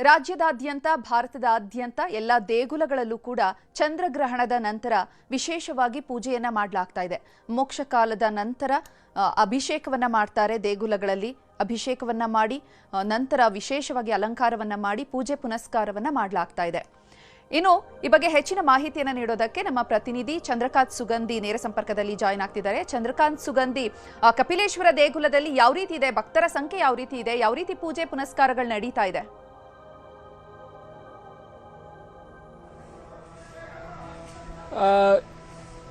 ರಾಜ್ಯದಾದ್ಯಂತ ಭಾರತದಾದ್ಯಂತ ಎಲ್ಲ ದೇಗುಲಗಳಲ್ಲೂ ಕೂಡ ಚಂದ್ರಗ್ರಹಣದ ನಂತರ ವಿಶೇಷವಾಗಿ ಪೂಜೆಯನ್ನ ಮಾಡಲಾಗ್ತಾ ಇದೆ. ಮೋಕ್ಷ ಕಾಲದ ನಂತರ ಅಭಿಷೇಕವನ್ನ ಮಾಡ್ತಾರೆ. ದೇಗುಲಗಳಲ್ಲಿ ಅಭಿಷೇಕವನ್ನ ಮಾಡಿ ನಂತರ ವಿಶೇಷವಾಗಿ ಅಲಂಕಾರವನ್ನ ಮಾಡಿ ಪೂಜೆ ಪುನಸ್ಕಾರವನ್ನ ಮಾಡಲಾಗ್ತಾ ಇದೆ. ಇನ್ನು ಈ ಬಗ್ಗೆ ಹೆಚ್ಚಿನ ಮಾಹಿತಿಯನ್ನು ನೀಡೋದಕ್ಕೆ ನಮ್ಮ ಪ್ರತಿನಿಧಿ ಚಂದ್ರಕಾಂತ್ ಸುಗಂಧಿ ನೇರ ಸಂಪರ್ಕದಲ್ಲಿ ಜಾಯಿನ್ ಆಗ್ತಿದ್ದಾರೆ. ಚಂದ್ರಕಾಂತ್ ಸುಗಂಧಿ, ಕಪಿಲೇಶ್ವರ ದೇಗುಲದಲ್ಲಿ ಯಾವ ರೀತಿ ಇದೆ, ಭಕ್ತರ ಸಂಖ್ಯೆ ಯಾವ ರೀತಿ ಇದೆ, ಯಾವ ರೀತಿ ಪೂಜೆ ಪುನಸ್ಕಾರಗಳು ನಡೀತಾ ಇದೆ?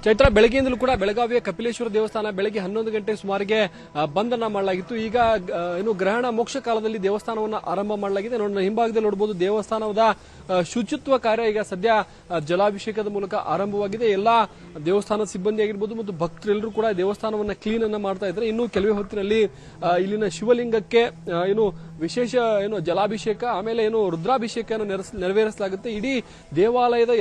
ಚೈತ್ರ, ಬೆಳಗ್ಗೆಯಿಂದಲೂ ಕೂಡ ಬೆಳಗಾವಿಯ ಕಪಿಲೇಶ್ವರ ದೇವಸ್ಥಾನ ಬೆಳಗ್ಗೆ 11 ಗಂಟೆ ಸುಮಾರಿಗೆ ಬಂದನ್ನ ಮಾಡಲಾಗಿತ್ತು. ಈಗ ಏನು ಗ್ರಹಣ ಮೋಕ್ಷ ಕಾಲದಲ್ಲಿ ದೇವಸ್ಥಾನವನ್ನು ಆರಂಭ ಮಾಡಲಾಗಿದೆ. ಹಿಂಭಾಗದಲ್ಲಿ ನೋಡಬಹುದು ದೇವಸ್ಥಾನದ ಶುಚಿತ್ವ ಕಾರ್ಯ ಈಗ ಸದ್ಯ ಜಲಾಭಿಷೇಕದ ಮೂಲಕ ಆರಂಭವಾಗಿದೆ. ಎಲ್ಲಾ ದೇವಸ್ಥಾನದ ಸಿಬ್ಬಂದಿ ಆಗಿರ್ಬೋದು ಮತ್ತು ಭಕ್ತರೆಲ್ಲರೂ ಕೂಡ ದೇವಸ್ಥಾನವನ್ನ ಕ್ಲೀನ್ ಅನ್ನ ಮಾಡ್ತಾ ಇದ್ದಾರೆ. ಇನ್ನು ಕೆಲವೇ ಹೊತ್ತಿನಲ್ಲಿ ಇಲ್ಲಿನ ಶಿವಲಿಂಗಕ್ಕೆ ವಿಶೇಷ ಜಲಾಭಿಷೇಕ ಆಮೇಲೆ ರುದ್ರಾಭಿಷೇಕ ನೆರವೇರಿಸಲಾಗುತ್ತೆ. ಇಡೀ ದೇವಾಲಯದ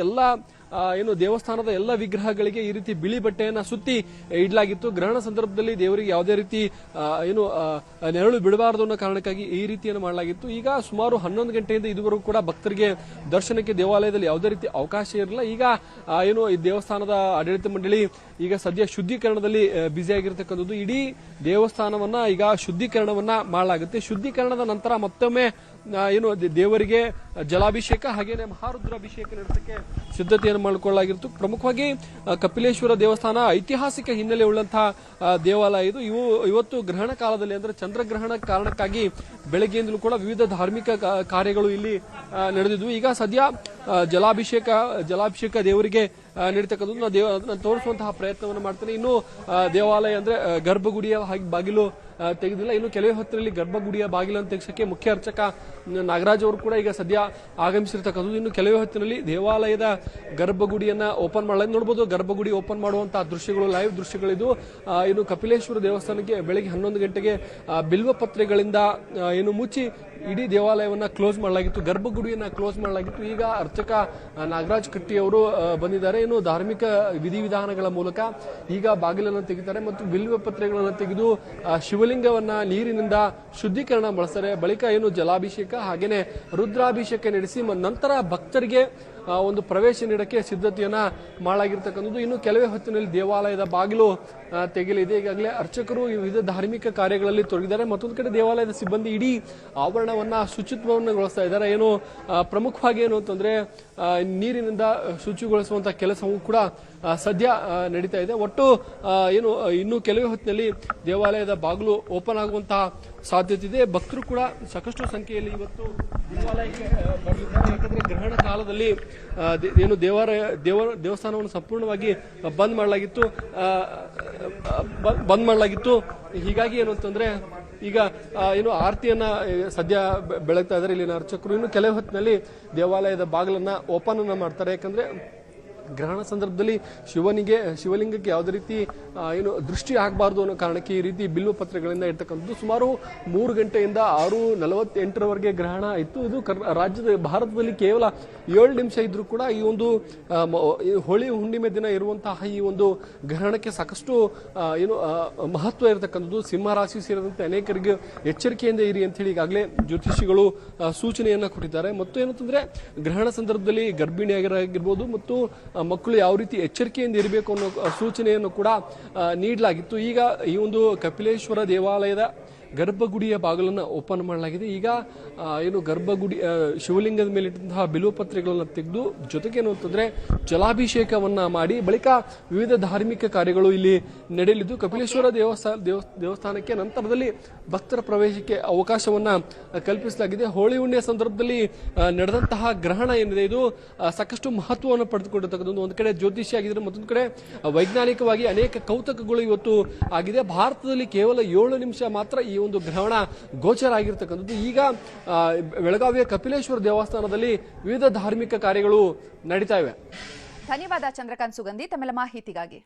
ದೇವಸ್ಥಾನದ ಎಲ್ಲ ವಿಗ್ರಹಗಳಿಗೆ ಈ ರೀತಿ ಬಿಳಿ ಬಟ್ಟೆಯನ್ನ ಸುತ್ತಿ ಇಡಲಾಗಿತ್ತು. ಗ್ರಹಣ ಸಂದರ್ಭದಲ್ಲಿ ದೇವರಿಗೆ ಯಾವುದೇ ರೀತಿ ನೆರಳು ಬಿಡಬಾರದು ಅನ್ನೋ ಕಾರಣಕ್ಕಾಗಿ ಈ ರೀತಿಯನ್ನು ಮಾಡಲಾಗಿತ್ತು. ಈಗ ಸುಮಾರು 11 ಗಂಟೆಯಿಂದ ಇದುವರೆಗೂ ಕೂಡ ಭಕ್ತರಿಗೆ ದರ್ಶನಕ್ಕೆ ದೇವಾಲಯದಲ್ಲಿ ಯಾವುದೇ ರೀತಿ ಅವಕಾಶ ಇರಲಿಲ್ಲ. ಈಗ ಈ ದೇವಸ್ಥಾನದ ಆಡಳಿತ ಮಂಡಳಿ ಈಗ ಸದ್ಯ ಶುದ್ಧೀಕರಣದಲ್ಲಿ ಬ್ಯುಸಿಯಾಗಿರ್ತಕ್ಕಂಥದ್ದು. ಇಡೀ ದೇವಸ್ಥಾನವನ್ನ ಈಗ ಶುದ್ಧೀಕರಣವನ್ನ ಮಾಡಲಾಗುತ್ತೆ. ಶುದ್ಧೀಕರಣದ ನಂತರ ಮತ್ತೊಮ್ಮೆ ದೇವರಿಗೆ ಜಲಾಭಿಷೇಕ ಹಾಗೇನೆ ಮಹಾರುದ್ರಾಭಿಷೇಕ ನಡೆಸಕ್ಕೆ ಸಿದ್ಧತೆಯನ್ನು ಮಾಡಿಕೊಳ್ಳಲಾಗಿತ್ತು. ಪ್ರಮುಖವಾಗಿ ಕಪಿಲೇಶ್ವರ ದೇವಸ್ಥಾನ ಐತಿಹಾಸಿಕ ಹಿನ್ನೆಲೆ ಉಳ್ಳಂತಹ ದೇವಾಲಯ ಇದು. ಇವತ್ತು ಗ್ರಹಣ ಕಾಲದಲ್ಲಿ ಅಂದ್ರೆ ಚಂದ್ರಗ್ರಹಣ ಕಾರಣಕ್ಕಾಗಿ ಬೆಳಗ್ಗೆಯಿಂದಲೂ ಕೂಡ ವಿವಿಧ ಧಾರ್ಮಿಕ ಕಾರ್ಯಗಳು ಇಲ್ಲಿ ನಡೆದಿದ್ವು. ಈಗ ಸದ್ಯ ಜಲಾಭಿಷೇಕ ದೇವರಿಗೆ ನಡೀತಕ್ಕಂಥದ್ದು ನಾನು ತೋರಿಸುವಂತಹ ಪ್ರಯತ್ನವನ್ನು ಮಾಡ್ತೇನೆ. ಇನ್ನು ದೇವಾಲಯ ಅಂದ್ರೆ ಗರ್ಭಗುಡಿಯ ಬಾಗಿಲು ತೆಗೆದಿಲ್ಲ. ಇನ್ನು ಕೆಲವೇ ಹೊತ್ತಿನಲ್ಲಿ ಗರ್ಭಗುಡಿಯ ಬಾಗಿಲನ್ನು ತೆಗೆಸಕ್ಕೆ ಮುಖ್ಯ ಅರ್ಚಕ ನಾಗರಾಜ್ ಅವರು ಕೂಡ ಈಗ ಸದ್ಯ ಆಗಮಿಸಿರ್ತಕ್ಕಂಥದ್ದು. ಇನ್ನು ಕೆಲವೇ ಹೊತ್ತಿನಲ್ಲಿ ದೇವಾಲಯದ ಗರ್ಭಗುಡಿಯನ್ನ ಓಪನ್ ಮಾಡಲಾಗಿದೆ. ನೋಡಬಹುದು ಗರ್ಭಗುಡಿ ಓಪನ್ ಮಾಡುವಂತಹ ದೃಶ್ಯಗಳು, ಲೈವ್ ದೃಶ್ಯಗಳಿದು. ಇನ್ನು ಕಪಿಲೇಶ್ವರ ದೇವಸ್ಥಾನಕ್ಕೆ ಬೆಳಗ್ಗೆ 11 ಗಂಟೆಗೆ ಬಿಲ್ವ ಪತ್ರೆಗಳಿಂದ ಮುಚ್ಚಿ ಇಡೀ ದೇವಾಲಯವನ್ನ ಕ್ಲೋಸ್ ಮಾಡಲಾಗಿತ್ತು, ಗರ್ಭಗುಡಿಯನ್ನ ಕ್ಲೋಸ್ ಮಾಡಲಾಗಿತ್ತು. ಈಗ ಅರ್ಚಕ ನಾಗರಾಜ್ ಕಟ್ಟಿ ಅವರು ಬಂದಿದ್ದಾರೆ. ಇನ್ನು ಧಾರ್ಮಿಕ ವಿಧಿವಿಧಾನಗಳ ಮೂಲಕ ಈಗ ಬಾಗಿಲನ್ನು ತೆಗಿತಾರೆ ಮತ್ತು ಬಿಲ್ವ ಪತ್ರೆಗಳನ್ನು ತೆಗೆದು ಶಿವಲಿಂಗವನ್ನ ನೀರಿನಿಂದ ಶುದ್ಧೀಕರಣ ಬಳಸ್ತಾರೆ. ಬಳಿಕ ಜಲಾಭಿಷೇಕ ಹಾಗೇನೆ ರುದ್ರಾಭಿಷೇಕ ನಡೆಸಿ ನಂತರ ಭಕ್ತರಿಗೆ ಒಂದು ಪ್ರವೇಶ ನೀಡಕ್ಕೆ ಸಿದ್ಧತೆಯನ್ನ ಮಾಡಲಾಗಿರ್ತಕ್ಕಂಥದ್ದು. ಇನ್ನು ಕೆಲವೇ ಹೊತ್ತಿನಲ್ಲಿ ದೇವಾಲಯದ ಬಾಗಿಲು ತೆಗೆಯಲಿದೆ. ಈಗಾಗಲೇ ಅರ್ಚಕರು ವಿವಿಧ ಧಾರ್ಮಿಕ ಕಾರ್ಯಗಳಲ್ಲಿ ತೊಡಗಿದ್ದಾರೆ. ಮತ್ತೊಂದು ಕಡೆ ದೇವಾಲಯದ ಸಿಬ್ಬಂದಿ ಇಡೀ ಆವರಣವನ್ನ ಶುಚಿತ್ವವನ್ನುಗೊಳಿಸ್ತಾ ಇದ್ದಾರೆ. ಪ್ರಮುಖವಾಗಿ ಅಂತಂದ್ರೆ ನೀರಿನಿಂದ ಶುಚಿಗೊಳಿಸುವಂತಹ ಕೆಲಸವೂ ಕೂಡ ಸದ್ಯ ನಡೀತಾ ಇದೆ. ಒಟ್ಟು ಇನ್ನು ಕೆಲವೇ ಹೊತ್ತಿನಲ್ಲಿ ದೇವಾಲಯದ ಬಾಗಿಲು ಓಪನ್ ಆಗುವಂತಹ ಸಾಧ್ಯತೆ ಇದೆ. ಭಕ್ತರು ಕೂಡ ಸಾಕಷ್ಟು ಸಂಖ್ಯೆಯಲ್ಲಿ ಇವತ್ತು ದೇವಾಲಯಕ್ಕೆ ಬರಲಿದ್ದಾರೆ. ಯಾಕಂದ್ರೆ ಗ್ರಹಣ ಕಾಲದಲ್ಲಿ ದೇವಸ್ಥಾನವನ್ನು ಸಂಪೂರ್ಣವಾಗಿ ಬಂದ್ ಮಾಡಲಾಗಿತ್ತು. ಹೀಗಾಗಿ ಅಂತಂದ್ರೆ ಈಗ ಆರತಿಯನ್ನ ಸದ್ಯ ಬೆಳಗ್ತಾ ಇದ್ದಾರೆ ಇಲ್ಲಿನ ಅರ್ಚಕರು. ಇನ್ನು ಕೆಲವು ಹೊತ್ತಿನಲ್ಲಿ ದೇವಾಲಯದ ಬಾಗಿಲನ್ನ ಓಪನ್ ಅನ್ನ ಮಾಡ್ತಾರೆ. ಯಾಕಂದ್ರೆ ಗ್ರಹಣ ಸಂದರ್ಭದಲ್ಲಿ ಶಿವಲಿಂಗಕ್ಕೆ ಯಾವುದೇ ರೀತಿ ದೃಷ್ಟಿ ಆಗಬಾರ್ದು ಅನ್ನೋ ಕಾರಣಕ್ಕೆ ಈ ರೀತಿ ಬಿಲ್ವ ಪತ್ರೆಗಳಿಂದ ಇರ್ತಕ್ಕಂಥದ್ದು. ಸುಮಾರು 3 ಗಂಟೆಯಿಂದ 6:48 ಗ್ರಹಣ ಇತ್ತು. ಇದು ಭಾರತದಲ್ಲಿ ಕೇವಲ 7 ನಿಮಿಷ ಇದ್ರೂ ಕೂಡ ಈ ಒಂದು ಹೋಳಿ ಹುಣ್ಣಿಮೆ ದಿನ ಇರುವಂತಹ ಈ ಒಂದು ಗ್ರಹಣಕ್ಕೆ ಸಾಕಷ್ಟು ಮಹತ್ವ ಇರತಕ್ಕಂಥದ್ದು. ಸಿಂಹ ರಾಶಿ ಸೇರಿದಂತೆ ಅನೇಕರಿಗೆ ಎಚ್ಚರಿಕೆಯಿಂದ ಇರಿ ಅಂತ ಹೇಳಿ ಈಗಾಗಲೇ ಜ್ಯೋತಿಷಿಗಳು ಸೂಚನೆಯನ್ನ ಕೊಟ್ಟಿದ್ದಾರೆ. ಮತ್ತು ಏನಂತಂದ್ರೆ ಗ್ರಹಣ ಸಂದರ್ಭದಲ್ಲಿ ಗರ್ಭಿಣಿಯಾಗಿರ್ಬೋದು ಮತ್ತು ಮಕ್ಕಳು ಯಾವ ರೀತಿ ಎಚ್ಚರಿಕೆಯಿಂದ ಇರಬೇಕು ಅನ್ನೋ ಸೂಚನೆಯನ್ನು ಕೂಡ ನೀಡಲಾಗಿತ್ತು. ಈಗ ಈ ಒಂದು ಕಪಿಲೇಶ್ವರ ದೇವಾಲಯದ ಗರ್ಭಗುಡಿಯ ಬಾಗಿಲನ್ನು ಓಪನ್ ಮಾಡಲಾಗಿದೆ. ಈಗ ಗರ್ಭಗುಡಿ ಶಿವಲಿಂಗದ ಮೇಲೆ ಇಟ್ಟಂತಹ ಬಿಲ್ವ ಪತ್ರೆಗಳನ್ನು ತೆಗೆದು ಜೊತೆಗೆ ಅಂತಂದ್ರೆ ಜಲಾಭಿಷೇಕವನ್ನ ಮಾಡಿ ಬಳಿಕ ವಿವಿಧ ಧಾರ್ಮಿಕ ಕಾರ್ಯಗಳು ಇಲ್ಲಿ ನಡೆಯಲಿದ್ದು ಕಪಿಲೇಶ್ವರ ದೇವಸ್ಥಾನಕ್ಕೆ ನಂತರದಲ್ಲಿ ಭಕ್ತರ ಪ್ರವೇಶಕ್ಕೆ ಅವಕಾಶವನ್ನ ಕಲ್ಪಿಸಲಾಗಿದೆ. ಹೋಳಿ ಹುಣ್ಣಿಮೆ ಸಂದರ್ಭದಲ್ಲಿ ನಡೆದಂತಹ ಗ್ರಹಣ ಏನಿದೆ ಇದು ಸಾಕಷ್ಟು ಮಹತ್ವವನ್ನು ಪಡೆದುಕೊಂಡಿರ್ತಕ್ಕಂಥದ್ದು. ಒಂದು ಕಡೆ ಜ್ಯೋತಿಷ್ಯ ಆಗಿದ್ರೆ ಮತ್ತೊಂದು ಕಡೆ ವೈಜ್ಞಾನಿಕವಾಗಿ ಅನೇಕ ಕೌತುಕಗಳು ಇವತ್ತು ಆಗಿದೆ. ಭಾರತದಲ್ಲಿ ಕೇವಲ 7 ನಿಮಿಷ ಮಾತ್ರ ಈ ಒಂದು ಗ್ರಹಣ ಗೋಚರ ಆಗಿರ್ತಕ್ಕಂಥದ್ದು. ಈಗ ಬೆಳಗಾವಿಯ ಕಪಿಲೇಶ್ವರ ದೇವಸ್ಥಾನದಲ್ಲಿ ವಿವಿಧ ಧಾರ್ಮಿಕ ಕಾರ್ಯಗಳು ನಡೀತಾ ಇವೆ. ಧನ್ಯವಾದ ಚಂದ್ರಕಾಂತ್ ಸುಗಂಧಿ ತಮ್ಮೆಲ್ಲ ಮಾಹಿತಿಗಾಗಿ.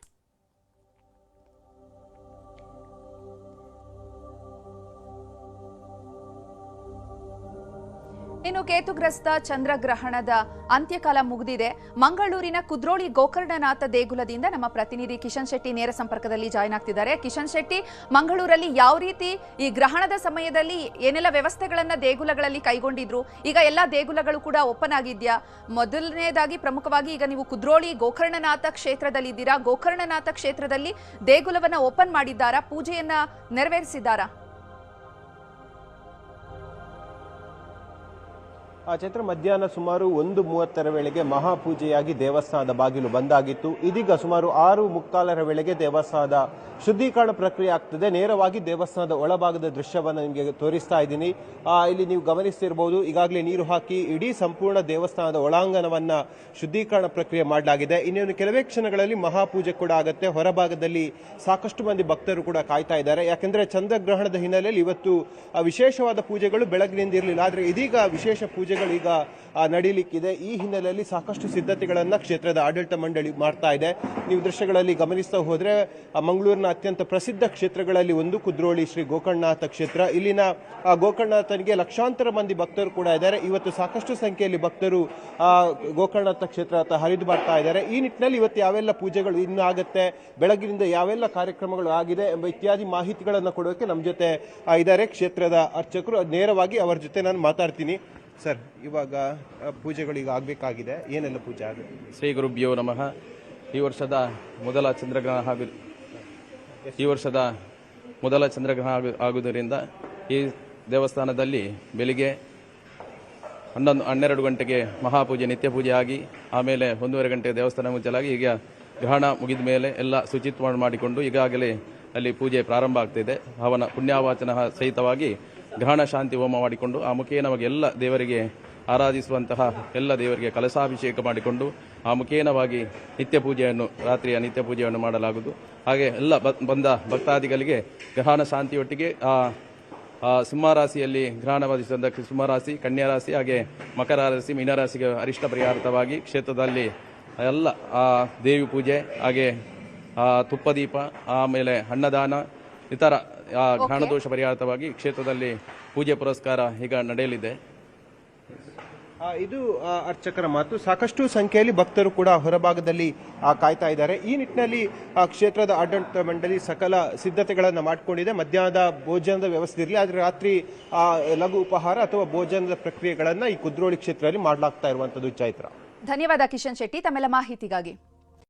ಇನ್ನು ಕೇತುಗ್ರಸ್ತ ಚಂದ್ರಗ್ರಹಣದ ಅಂತ್ಯಕಾಲ ಮುಗಿದಿದೆ. ಮಂಗಳೂರಿನ ಕುದ್ರೋಳಿ ಗೋಕರ್ಣನಾಥ ದೇಗುಲದಿಂದ ನಮ್ಮ ಪ್ರತಿನಿಧಿ ಕಿಶನ್ ಶೆಟ್ಟಿ ನೇರ ಸಂಪರ್ಕದಲ್ಲಿ ಜಾಯ್ನ್ ಆಗ್ತಿದ್ದಾರೆ. ಕಿಶನ್ ಶೆಟ್ಟಿ, ಮಂಗಳೂರಲ್ಲಿ ಯಾವ ರೀತಿ ಈ ಗ್ರಹಣದ ಸಮಯದಲ್ಲಿ ಏನೆಲ್ಲ ವ್ಯವಸ್ಥೆಗಳನ್ನ ದೇಗುಲಗಳಲ್ಲಿ ಕೈಗೊಂಡಿದ್ರು? ಈಗ ಎಲ್ಲಾ ದೇಗುಲಗಳು ಕೂಡ ಓಪನ್ ಆಗಿದ್ಯಾ? ಮೊದಲನೇದಾಗಿ ಪ್ರಮುಖವಾಗಿ ಈಗ ನೀವು ಕುದ್ರೋಳಿ ಗೋಕರ್ಣನಾಥ ಕ್ಷೇತ್ರದಲ್ಲಿದ್ದೀರಾ. ಗೋಕರ್ಣನಾಥ ಕ್ಷೇತ್ರದಲ್ಲಿ ದೇಗುಲವನ್ನ ಓಪನ್ ಮಾಡಿದ್ದಾರಾ? ಪೂಜೆಯನ್ನ ನೆರವೇರಿಸಿದ್ದಾರಾ? ಚೈತ್ರ, ಮಧ್ಯಾಹ್ನ ಸುಮಾರು 1:30 ವೇಳೆಗೆ ಮಹಾಪೂಜೆಯಾಗಿ ದೇವಸ್ಥಾನದ ಬಾಗಿಲು ಬಂದಾಗಿತ್ತು. ಇದೀಗ ಸುಮಾರು 6:45 ವೇಳೆಗೆ ದೇವಸ್ಥಾನದ ಶುದ್ಧೀಕರಣ ಪ್ರಕ್ರಿಯೆ ಆಗ್ತದೆ. ನೇರವಾಗಿ ದೇವಸ್ಥಾನದ ಒಳಭಾಗದ ದೃಶ್ಯವನ್ನು ನಿಮಗೆ ತೋರಿಸ್ತಾ ಇದ್ದೀನಿ. ಇಲ್ಲಿ ನೀವು ಗಮನಿಸ್ತಿರ್ಬೋದು, ಈಗಾಗಲೇ ನೀರು ಹಾಕಿ ಇಡೀ ಸಂಪೂರ್ಣ ದೇವಸ್ಥಾನದ ಒಳಾಂಗಣವನ್ನ ಶುದ್ಧೀಕರಣ ಪ್ರಕ್ರಿಯೆ ಮಾಡಲಾಗಿದೆ. ಇನ್ನೇನು ಕೆಲವೇ ಕ್ಷಣಗಳಲ್ಲಿ ಮಹಾಪೂಜೆ ಕೂಡ ಆಗುತ್ತೆ. ಹೊರಭಾಗದಲ್ಲಿ ಸಾಕಷ್ಟು ಮಂದಿ ಭಕ್ತರು ಕೂಡ ಕಾಯ್ತಾ ಇದ್ದಾರೆ. ಯಾಕೆಂದ್ರೆ ಚಂದ್ರಗ್ರಹಣದ ಹಿನ್ನೆಲೆಯಲ್ಲಿ ಇವತ್ತು ವಿಶೇಷವಾದ ಪೂಜೆಗಳು ಬೆಳಗಿನಿಂದ ಇರಲಿಲ್ಲ. ಆದರೆ ಇದೀಗ ವಿಶೇಷ ಪೂಜೆಗಳು ಈಗ ನಡೀಲಿಕ್ಕಿದೆ. ಈ ಹಿನ್ನೆಲೆಯಲ್ಲಿ ಸಾಕಷ್ಟು ಸಿದ್ಧತೆಗಳನ್ನ ಕ್ಷೇತ್ರದ ಆಡಳಿತ ಮಂಡಳಿ ಮಾಡ್ತಾ ಇದೆ. ನೀವು ದೃಶ್ಯಗಳಲ್ಲಿ ಗಮನಿಸ್ತಾ ಹೋದ್ರೆ, ಮಂಗಳೂರಿನ ಅತ್ಯಂತ ಪ್ರಸಿದ್ಧ ಕ್ಷೇತ್ರಗಳಲ್ಲಿ ಒಂದು ಕುದ್ರೋಳಿ ಶ್ರೀ ಗೋಕರ್ಣನಾಥ ಕ್ಷೇತ್ರ. ಇಲ್ಲಿನ ಗೋಕರ್ಣನಾಥನಿಗೆ ಲಕ್ಷಾಂತರ ಮಂದಿ ಭಕ್ತರು ಕೂಡ ಇದ್ದಾರೆ. ಇವತ್ತು ಸಾಕಷ್ಟು ಸಂಖ್ಯೆಯಲ್ಲಿ ಭಕ್ತರು ಗೋಕರ್ಣನಾಥ ಕ್ಷೇತ್ರ ಹರಿದು ಬರ್ತಾ ಇದ್ದಾರೆ. ಈ ನಿಟ್ಟಿನಲ್ಲಿ ಇವತ್ತು ಯಾವೆಲ್ಲ ಪೂಜೆಗಳು ಇನ್ನು ಆಗುತ್ತೆ, ಬೆಳಗಿನಿಂದ ಯಾವೆಲ್ಲ ಕಾರ್ಯಕ್ರಮಗಳು ಆಗಿದೆ ಎಂಬ ಇತ್ಯಾದಿ ಮಾಹಿತಿಗಳನ್ನು ಕೊಡೋಕೆ ನಮ್ಮ ಜೊತೆ ಇದ್ದಾರೆ ಕ್ಷೇತ್ರದ ಅರ್ಚಕರು. ನೇರವಾಗಿ ಅವರ ಜೊತೆ ನಾನು ಮಾತಾಡ್ತೀನಿ. ಸರ್, ಇವಾಗ ಪೂಜೆಗಳು ಈಗ ಆಗಬೇಕಾಗಿದೆ, ಏನೆಲ್ಲ ಪೂಜೆ ಆಗುತ್ತೆ? ಶ್ರೀ ಗುರುಭ್ಯೋ ನಮಃ. ಈ ವರ್ಷದ ಮೊದಲ ಚಂದ್ರಗ್ರಹಣ ಆಗುವುದರಿಂದ ಈ ದೇವಸ್ಥಾನದಲ್ಲಿ ಬೆಳಿಗ್ಗೆ 12 ಗಂಟೆಗೆ ಮಹಾಪೂಜೆ, ನಿತ್ಯ ಪೂಜೆ ಆಗಿ ಆಮೇಲೆ 1:30 ಗಂಟೆಗೆ ದೇವಸ್ಥಾನ ಮುಚ್ಚಲಾಗಿ ಈಗ ಗ್ರಹಣ ಮುಗಿದ ಮೇಲೆ ಎಲ್ಲ ಶುಚಿತ್ವ ಮಾಡಿಕೊಂಡು ಈಗಾಗಲೇ ಅಲ್ಲಿ ಪೂಜೆ ಪ್ರಾರಂಭ ಆಗ್ತಿದೆ. ಅವನ ಪುಣ್ಯಾವಾಚನ ಸಹಿತವಾಗಿ ಗ್ರಹಣ ಶಾಂತಿ ಹೋಮ ಮಾಡಿಕೊಂಡು ಆ ಮುಖೇನವಾಗಿ ಎಲ್ಲ ದೇವರಿಗೆ ಆರಾಧಿಸುವಂತಹ ಎಲ್ಲ ದೇವರಿಗೆ ಕಲಶಾಭಿಷೇಕ ಮಾಡಿಕೊಂಡು ಆ ಮುಖೇನವಾಗಿ ರಾತ್ರಿಯ ನಿತ್ಯ ಪೂಜೆಯನ್ನು ಮಾಡಲಾಗುವುದು. ಹಾಗೆ ಎಲ್ಲ ಬಂದ ಭಕ್ತಾದಿಗಳಿಗೆ ಗ್ರಹಣ ಶಾಂತಿಯೊಟ್ಟಿಗೆ ಸಿಂಹರಾಶಿಯಲ್ಲಿ ಗ್ರಹಣ ಬಾಧಿಸಿದ ಸಿಂಹರಾಶಿ, ಕನ್ಯಾ ರಾಶಿ, ಹಾಗೆ ಮಕರ ರಾಶಿ, ಮೀನರಾಶಿಗೆ ಅರಿಷ್ಟ ಪರಿಹಾರ್ಥವಾಗಿ ಕ್ಷೇತ್ರದಲ್ಲಿ ಎಲ್ಲ ದೇವಿ ಪೂಜೆ, ಹಾಗೆ ತುಪ್ಪದೀಪ, ಆಮೇಲೆ ಅನ್ನದಾನ, ಇತರ ಗ್ರಹಣದೋಷ ಪರಿಹಾರವಾಗಿ ಕ್ಷೇತ್ರದಲ್ಲಿ ಪೂಜೆ ಪುರಸ್ಕಾರ ಈಗ ನಡೆಯಲಿದೆ. ಇದು ಅರ್ಚಕರ ಮಾತು. ಸಾಕಷ್ಟು ಸಂಖ್ಯೆಯಲ್ಲಿ ಭಕ್ತರು ಕೂಡ ಹೊರಭಾಗದಲ್ಲಿ ಕಾಯ್ತಾ ಇದ್ದಾರೆ. ಈ ನಿಟ್ಟಿನಲ್ಲಿ ಕ್ಷೇತ್ರದ ಆಡಳಿತ ಮಂಡಳಿ ಸಕಲ ಸಿದ್ಧತೆಗಳನ್ನು ಮಾಡಿಕೊಂಡಿದೆ. ಮಧ್ಯಾಹ್ನದ ಭೋಜನದ ವ್ಯವಸ್ಥೆ ಇರಲಿ, ಆದರೆ ರಾತ್ರಿ ಲಘು ಉಪಹಾರ ಅಥವಾ ಭೋಜನದ ಪ್ರಕ್ರಿಯೆಗಳನ್ನು ಈ ಕುದ್ರೋಳಿ ಕ್ಷೇತ್ರದಲ್ಲಿ ಮಾಡಲಾಗ್ತಾ ಇರುವಂತದ್ದು. ಚೈತ್ರ, ಧನ್ಯವಾದ ಕಿಶನ್ ಶೆಟ್ಟಿ ತಮ್ಮೆಲ್ಲ ಮಾಹಿತಿಗಾಗಿ.